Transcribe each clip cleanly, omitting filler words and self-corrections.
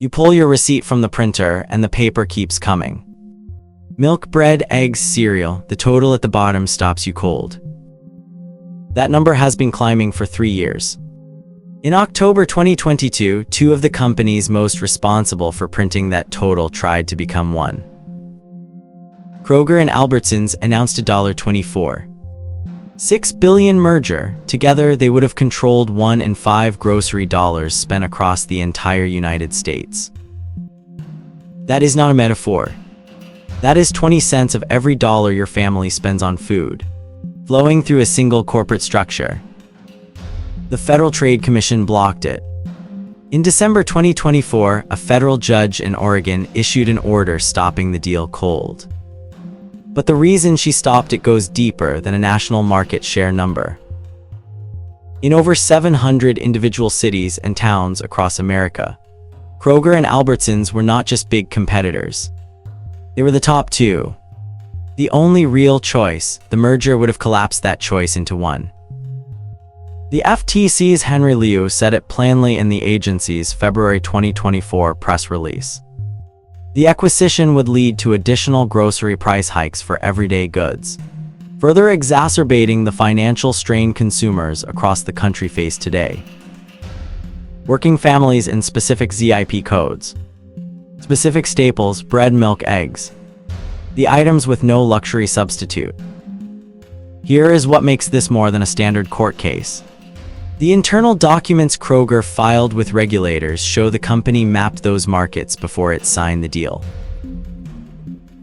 You pull your receipt from the printer and the paper keeps coming. Milk, bread, eggs, cereal, the total at the bottom stops you cold. That number has been climbing for 3 years. In October 2022, two of the companies most responsible for printing that total tried to become one. Kroger and Albertsons announced a $24.6 billion merger. Together, they would have controlled 1 in 5 grocery dollars spent across the entire United States. That is not a metaphor. That is 20 cents of every dollar your family spends on food, flowing through a single corporate structure. The Federal Trade Commission blocked it. In December 2024, a federal judge in Oregon issued an order stopping the deal cold. But the reason she stopped it goes deeper than a national market share number. In over 700 individual cities and towns across America, Kroger and Albertsons were not just big competitors. They were the top two. The only real choice, the merger would have collapsed that choice into one. The FTC's Henry Liu said it plainly in the agency's February 2024 press release. The acquisition would lead to additional grocery price hikes for everyday goods, further exacerbating the financial strain consumers across the country face today. Working families in specific ZIP codes, specific staples, bread, milk, eggs, the items with no luxury substitute. Here is what makes this more than a standard court case. The internal documents Kroger filed with regulators show the company mapped those markets before it signed the deal.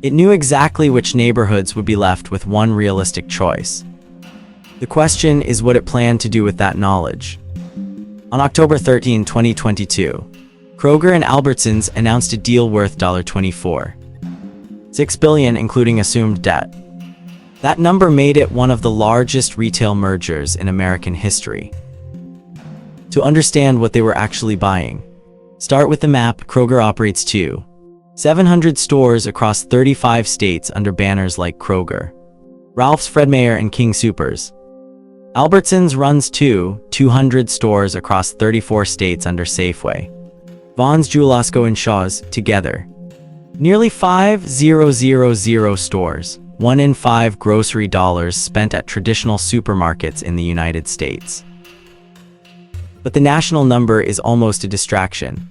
It knew exactly which neighborhoods would be left with one realistic choice. The question is what it planned to do with that knowledge. On October 13, 2022, Kroger and Albertsons announced a deal worth $24.6 billion, including assumed debt. That number made it one of the largest retail mergers in American history. To understand what they were actually buying, start with the map. Kroger operates 700 stores across 35 states under banners like Kroger, Ralph's, Fred Meyer, and King Soopers. Albertsons runs 200 stores across 34 states under Safeway, Vons, Jewel-Osco, and Shaw's. Together, nearly 5,000 stores, 1 in 5 grocery dollars spent at traditional supermarkets in the United States. But the national number is almost a distraction.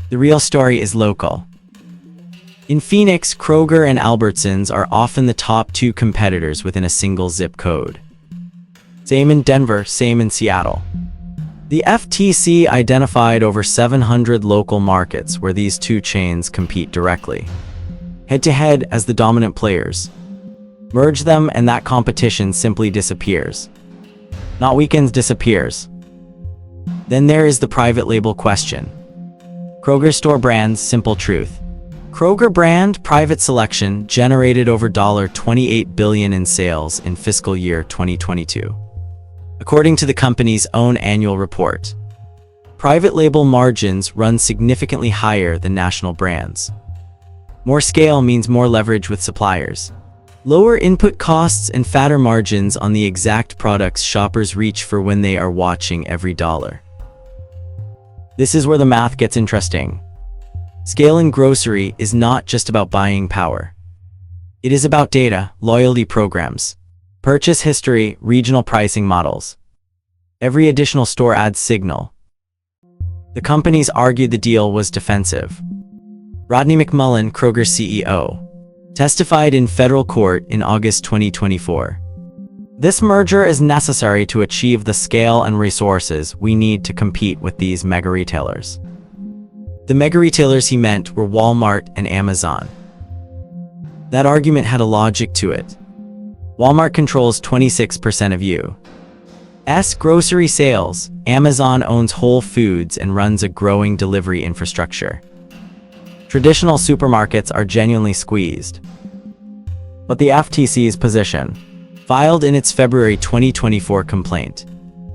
The real story is local. In Phoenix, Kroger and Albertsons are often the top 2 competitors within a single zip code. Same in Denver, same in Seattle. The FTC identified over 700 local markets where these two chains compete directly, head-to-head as the dominant players. Merge them and that competition simply disappears. Not weakens, disappears. Then there is the private label question. Kroger store brands, simple truth. Kroger brand private selection generated over $28 billion in sales in fiscal year 2022. According to the company's own annual report, private label margins run significantly higher than national brands. More scale means more leverage with suppliers, lower input costs, and fatter margins on the exact products shoppers reach for when they are watching every dollar. This is where the math gets interesting. Scale in grocery is not just about buying power. It is about data, loyalty programs, purchase history, regional pricing models. Every additional store adds signal. The companies argued the deal was defensive. Rodney McMullen, Kroger CEO, testified in federal court in August 2024. This merger is necessary to achieve the scale and resources we need to compete with these mega retailers. The mega retailers he meant were Walmart and Amazon. That argument had a logic to it. Walmart controls 26% of U.S. grocery sales. Amazon owns Whole Foods and runs a growing delivery infrastructure. Traditional supermarkets are genuinely squeezed. But the FTC's position, filed in its February 2024 complaint,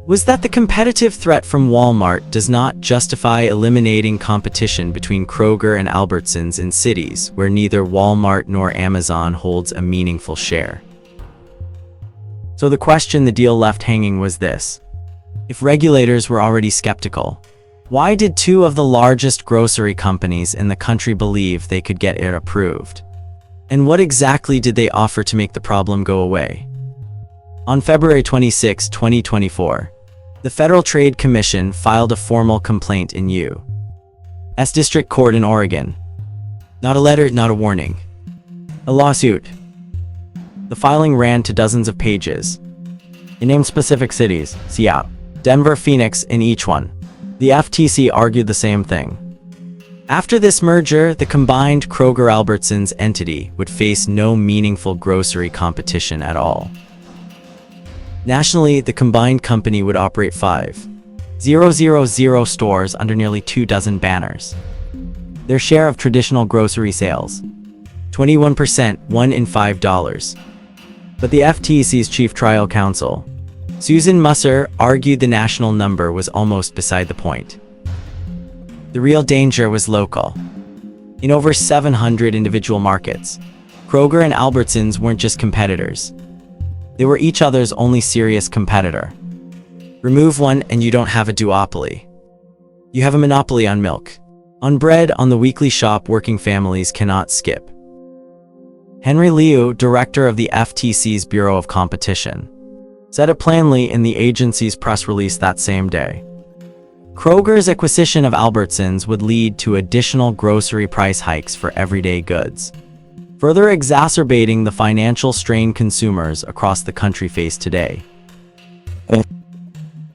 was that the competitive threat from Walmart does not justify eliminating competition between Kroger and Albertsons in cities where neither Walmart nor Amazon holds a meaningful share. So the question the deal left hanging was this: if regulators were already skeptical, Why did two of the largest grocery companies in the country believe they could get it approved? And what exactly did they offer to make the problem go away? On February 26, 2024, the Federal Trade Commission filed a formal complaint in U.S. District Court in Oregon. Not a letter, not a warning. A lawsuit. The filing ran to dozens of pages. It named specific cities, Seattle, Denver, Phoenix, in each one. The FTC argued the same thing. After this merger, the combined Kroger Albertsons entity would face no meaningful grocery competition at all. Nationally, the combined company would operate 5,000 stores under nearly 24 banners. Their share of traditional grocery sales, 21%, $1 in $5. But the FTC's chief trial counsel, Susan Musser, argued the national number was almost beside the point. The real danger was local. In over 700 individual markets, Kroger and Albertsons weren't just competitors. They were each other's only serious competitor. Remove one and you don't have a duopoly. You have a monopoly on milk, on bread, on the weekly shop working families cannot skip. Henry Liu, director of the FTC's Bureau of Competition, said it plainly in the agency's press release that same day. Kroger's acquisition of Albertsons would lead to additional grocery price hikes for everyday goods, further exacerbating the financial strain consumers across the country face today.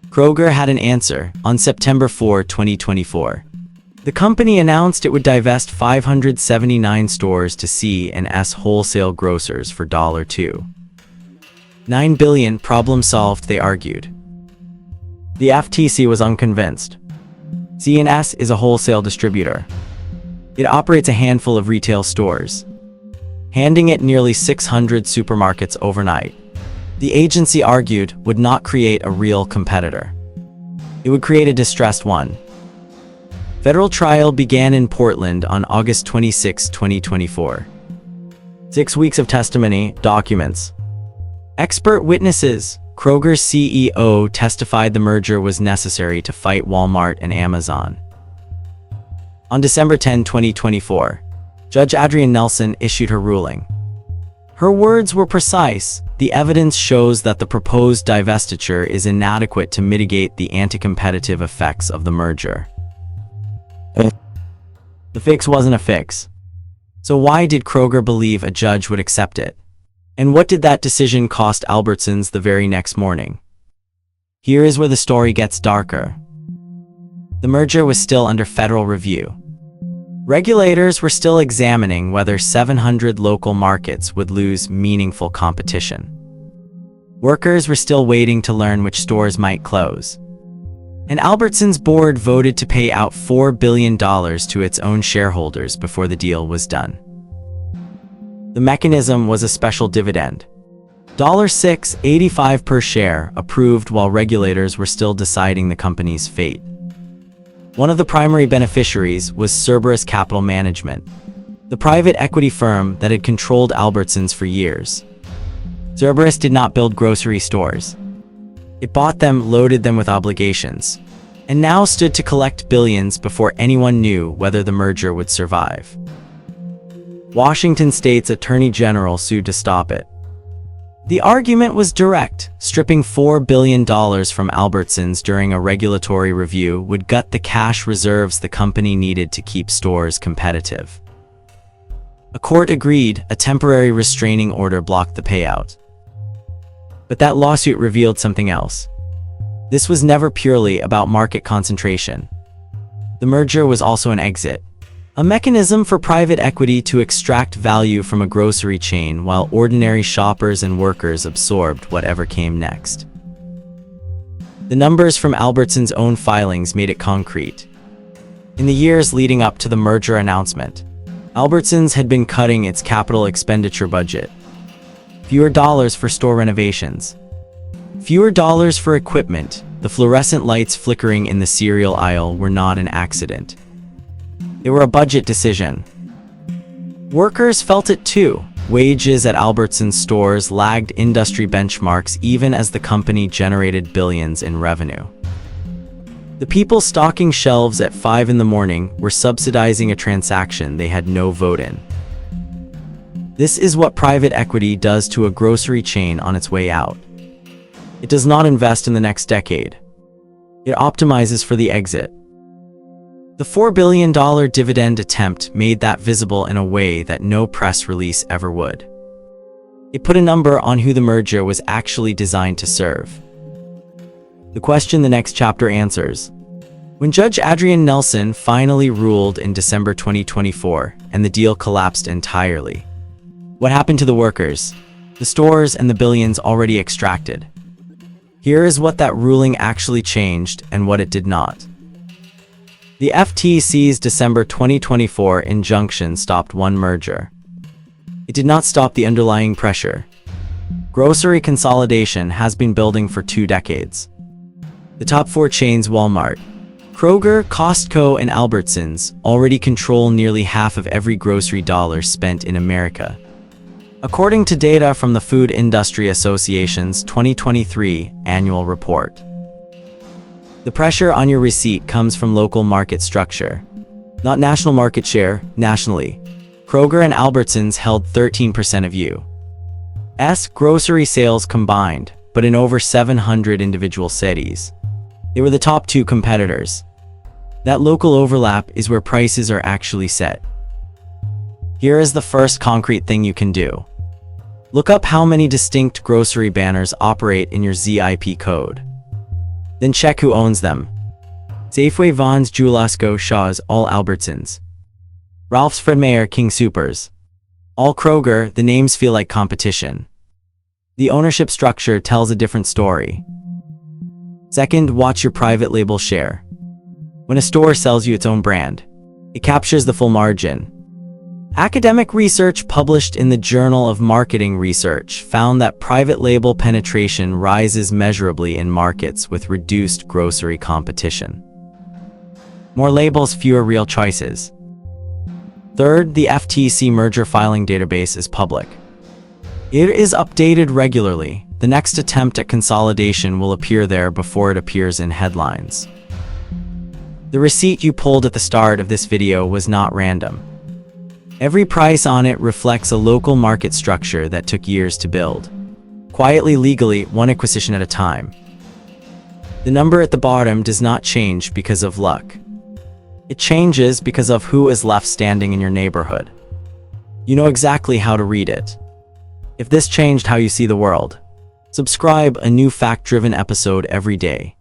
Kroger had an answer. On September 4, 2024. The company announced it would divest 579 stores to C&S wholesale grocers for $2.9 billion. Problem solved, they argued. The FTC was unconvinced. C&S is a wholesale distributor. It operates a handful of retail stores, handing it nearly 600 supermarkets overnight. The agency argued would not create a real competitor. It would create a distressed one. Federal trial began in Portland on August 26, 2024. 6 weeks of testimony, documents. Expert witnesses. Kroger's CEO testified the merger was necessary to fight Walmart and Amazon. On December 10, 2024, Judge Adrienne Nelson issued her ruling. Her words were precise. The evidence shows that the proposed divestiture is inadequate to mitigate the anti-competitive effects of the merger. The fix wasn't a fix. So why did Kroger believe a judge would accept it? And what did that decision cost Albertsons the very next morning? Here is where the story gets darker. The merger was still under federal review. Regulators were still examining whether 700 local markets would lose meaningful competition. Workers were still waiting to learn which stores might close. And Albertsons' board voted to pay out $4 billion to its own shareholders before the deal was done. The mechanism was a special dividend, $6.85 per share, approved while regulators were still deciding the company's fate. One of the primary beneficiaries was Cerberus Capital Management, the private equity firm that had controlled Albertsons for years. Cerberus did not build grocery stores. It bought them, loaded them with obligations, and now stood to collect billions before anyone knew whether the merger would survive. Washington State's Attorney General sued to stop it. The argument was direct. Stripping $4 billion from Albertsons during a regulatory review would gut the cash reserves the company needed to keep stores competitive. A court agreed. A temporary restraining order blocked the payout. But that lawsuit revealed something else. This was never purely about market concentration. The merger was also an exit, a mechanism for private equity to extract value from a grocery chain while ordinary shoppers and workers absorbed whatever came next. The numbers from Albertsons' own filings made it concrete. In the years leading up to the merger announcement, Albertsons had been cutting its capital expenditure budget. Fewer dollars for store renovations. Fewer dollars for equipment. The fluorescent lights flickering in the cereal aisle were not an accident. They were a budget decision. Workers felt it too. Wages at Albertsons stores lagged industry benchmarks even as the company generated billions in revenue. The people stocking shelves at 5 in the morning were subsidizing a transaction they had no vote in. This is what private equity does to a grocery chain on its way out. It does not invest in the next decade. It optimizes for the exit. The $4 billion dividend attempt made that visible in a way that no press release ever would. It put a number on who the merger was actually designed to serve. The question the next chapter answers. When Judge Adrian Nelson finally ruled in December 2024 and the deal collapsed entirely, what happened to the workers, the stores, and the billions already extracted? Here is what that ruling actually changed and what it did not. The FTC's December 2024 injunction stopped one merger. It did not stop the underlying pressure. Grocery consolidation has been building for 2 decades. The top 4 chains, Walmart, Kroger, Costco, and Albertsons, already control nearly half of every grocery dollar spent in America, according to data from the Food Industry Association's 2023 annual report. The pressure on your receipt comes from local market structure, not national market share. Nationally, Kroger and Albertsons held 13% of U.S. grocery sales combined, but in over 700 individual cities. They were the top 2 competitors. That local overlap is where prices are actually set. Here is the first concrete thing you can do. Look up how many distinct grocery banners operate in your ZIP code. Then check who owns them. Safeway, Vons, Jewel-Osco, Shaw's, all Albertsons. Ralph's, Fred Meyer, King Soopers. All Kroger. The names feel like competition. The ownership structure tells a different story. Second, watch your private label share. When a store sells you its own brand, it captures the full margin. Academic research published in the Journal of Marketing Research found that private label penetration rises measurably in markets with reduced grocery competition. More labels, fewer real choices. Third, the FTC merger filing database is public. It is updated regularly. The next attempt at consolidation will appear there before it appears in headlines. The receipt you pulled at the start of this video was not random. Every price on it reflects a local market structure that took years to build. Quietly, legally, one acquisition at a time. The number at the bottom does not change because of luck. It changes because of who is left standing in your neighborhood. You know exactly how to read it. If this changed how you see the world, subscribe. A new fact-driven episode every day.